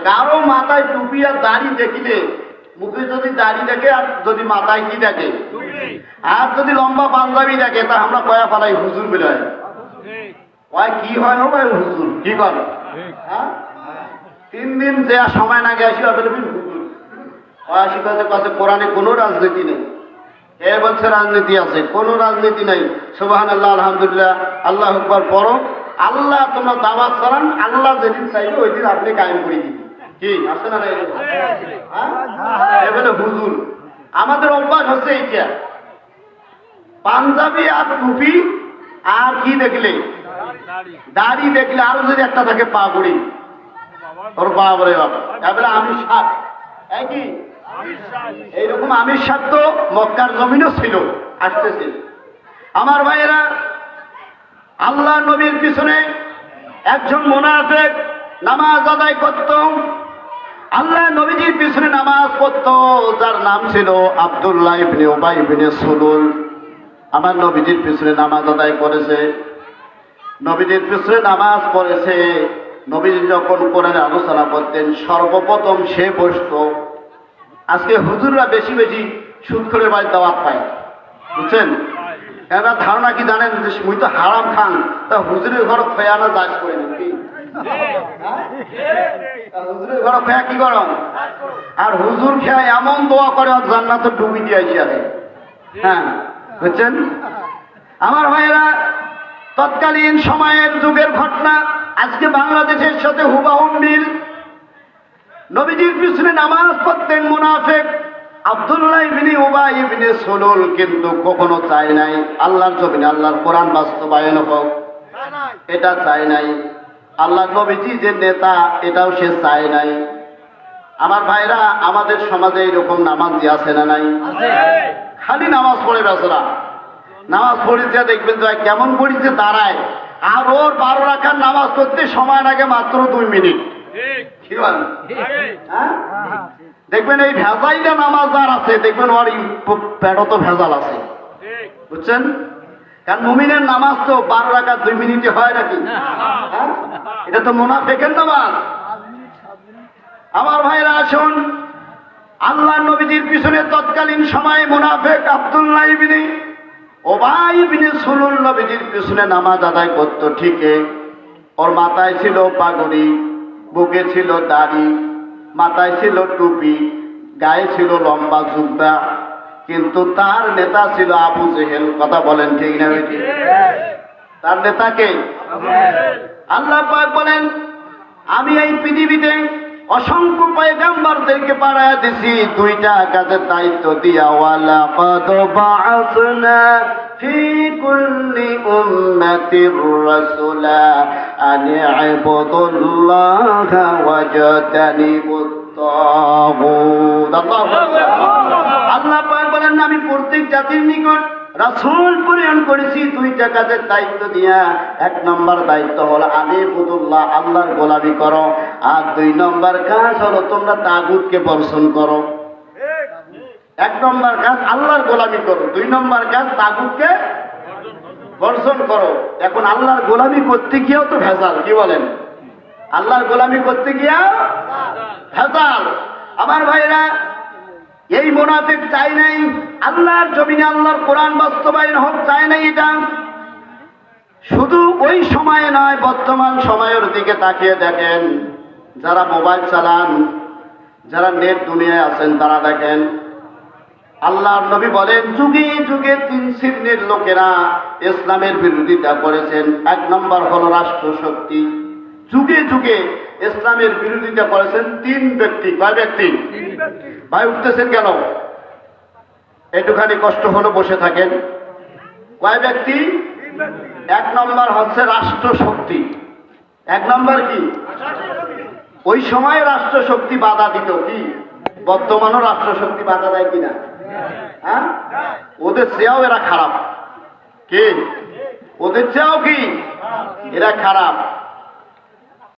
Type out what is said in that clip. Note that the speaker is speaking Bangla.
কারো মাথায় টুপি আর দাড়ি দেখিলে, মুখে যদি দাড়ি দেখে আর যদি মাথায় কি দেখে, আর যদি লম্বা পাঞ্জাবি দেখে, তা আমরা কয়া পালাই হুজুর বলে হয়। ওই কি হয় না ভাই হুজুর কি করে? হ্যাঁ, 3 দিন যে সময় না গিয়ে আসি হুজুর আসি কাছে কোরআনে কোনো রাজনীতি নেই। এ বলছে রাজনীতি আছে, কোনো রাজনীতি নাই। সুবহানাল্লাহ, আলহামদুলিল্লাহ, আল্লাহু আকবার পড়ো। আল্লাহ তোমরা দাওয়াত চালান, আল্লাহ যেদিন চাইবে ওই দিন আপনি কায়েম করে দিবেন। কি আছে না? এবারে হুজুর আমাদের অভ্যাস হচ্ছে এইটা, পাঞ্জাবি আর টুপি আর কি দেখলে, দাড়ি দেখলে, আরো যদি একটা থাকে পাগড়ি, ওর বাবারে বাবা। এবারে আমির সাহেব একই এইরকম আমির সাহেব তো মক্কার জমিনও ছিল, আসতেছে। আমার ভাইয়েরা, আল্লাহ নবীর পিছনে একজন মুনাফিক নামাজ আদায় করত, আল্লাহ নবীজির পিছনে নামাজ পড়ত, যার নাম ছিল আব্দুল্লাহ ইবনে উবাই ইবনে সুলুল। আমার নবীজির পিছনে নামাজ আদায় করেছে, নবীজির পিছনে নামাজ পড়েছে। নবীজি যখন কোরআনে আলোচনা করতেন সর্বপ্রথম সে বসত। আজকে হুজুররা বেশি বেশি সুদ করে বাড়ি দাওয়াত পায়, বুঝছেন? এরা ধারণা কি জানেন যে মুই তো হারাম খান, তা হুজুরের ঘর খয়া না যাস করে নাকি? হুজুরের ঘর খয়া কি করেন? আর হুজুর খেয়া এমন দোয়া করে জান্নাতে ডুবি দিয়ে আসি আরে। হ্যাঁ, বুঝছেন? আমার ভাইয়েরা, তৎকালীন সময়ের যুগের ঘটনা আজকে বাংলাদেশের সাথে হুবাহু মিল। নবীজির পিছনে নামাজ পড়তেন মুনাফিক আব্দুল্লাহ ইবনে উবাই ইবনে সুলুল, কিন্তু কখনো চায় নাই আল্লাহর জমিনে আল্লাহর কোরআন বাস্তবায়ন হোক, এটা চায় নাই। আল্লাহ নবীজি যে নেতা এটাও সে চায় নাই। আমার ভাইরা, আমাদের সমাজে এরকম নামাজি আছে না নাই? খালি নামাজ পড়ে বেচারা, নামাজ পড়িতে দেখবেন তো কেমন পড়িতে দাঁড়ায়, আর ওর 12 রাকাত নামাজ পড়তে সময় লাগে মাত্র 2 মিনিট। কি বলেন? হ্যাঁ, দেখবেন এই ভেজাইটা নামাজ আর আছে, দেখবেন ওর পেটও তো ভেজাল আছে, বুঝছেন? কারণ মুমিনের নামাজ তো 12 রাকাত 2 মিনিটে হয় নাকি? হ্যাঁ, এটা তো মুনাফিকের নামাজ। আমার ভাইরা আসুন, আল্লাহ নবীজির পিছনে তৎকালীন সময়ে মুনাফিক আব্দুল্লাহ ইবনে উবাই ইবনে সুলুল নবীজির পিছনে নামাজ আদায় করত ঠিকই। ওর মাথায় ছিল পাগড়ি, বুকে ছিল দাড়ি, মাথায় ছিল টুপি, গায়ে ছিল লম্বা জুব্বা, কিন্তু তার নেতা ছিল আবু জেহেল। কথা বলেন ঠিক না? তার নেতাকে আল্লাহ পাক বলেন, আমি এই পৃথিবীতে অসংখ্য পয়গম্বরদেরকে পাঠায় দিছি 2টা কাজের দায়িত্ব দিয়া। ওয়ালা কদ বাআসনা ফি কুল্লি উম্মাতির রাসূলা আন ইবুদুল্লাহা ওয়াজতানিবুত তাগুত। আল্লাহ পাক বলেন, আমি প্রত্যেক জাতির নিকট রাসূল প্রেরণ করেছি 2টা কাজের দায়িত্ব দিয়া। 1 নম্বর দায়িত্ব হলো আনিবুদুল্লাহ, আল্লাহর গোলামি করো, আর 2 নম্বর কাজ হলো তোমরা তাগুতকে বর্জন করো। 1 নম্বর কাজ আল্লাহর গোলামি করো, 2 নম্বর কাজ তাগুতকে বর্জন করো। এখন আল্লাহর গোলামি করতে গিয়েও তো ভেজাল, কি বলেন? আল্লাহর গোলামি করতে গিয়েও ভেজাল। আমার ভাইরা, এই মুনাফিক চাই নাই আল্লাহর জমিনে আল্লাহর কোরআন বাস্তবায়ন হোক, চায় নাই। এটা শুধু ওই সময়ে নয়, বর্তমান সময়ের দিকে তাকিয়ে দেখেন, যারা মোবাইল চালান, যারা নেট দুনিয়ায় আছেন, তারা দেখেন আল্লাহর নবী বলেন যুগে যুগে 3 শ্রেণীর লোকেরা ইসলামের বিরোধিতা করেছেন। 1 নম্বর হলো রাষ্ট্রশক্তি। যুগে যুগে ইসলামের বিরোধিতা করেছেন 3 ব্যক্তি। কয় ব্যক্তি? ভাই উঠতেছেন কেন? একটুখানি কষ্ট হলো, বসে থাকেন। কয় ব্যক্তি? 1 নম্বর হচ্ছে রাষ্ট্রশক্তি। 1 নম্বর কি? ওই সময় রাষ্ট্রশক্তি বাধা দিত। কি বর্তমানও রাষ্ট্রশক্তি বাধা দেয় কিনা? হ্যাঁ, ওদের চেয়েও এরা খারাপ। কি ওদের চেয়েও কি এরা খারাপ?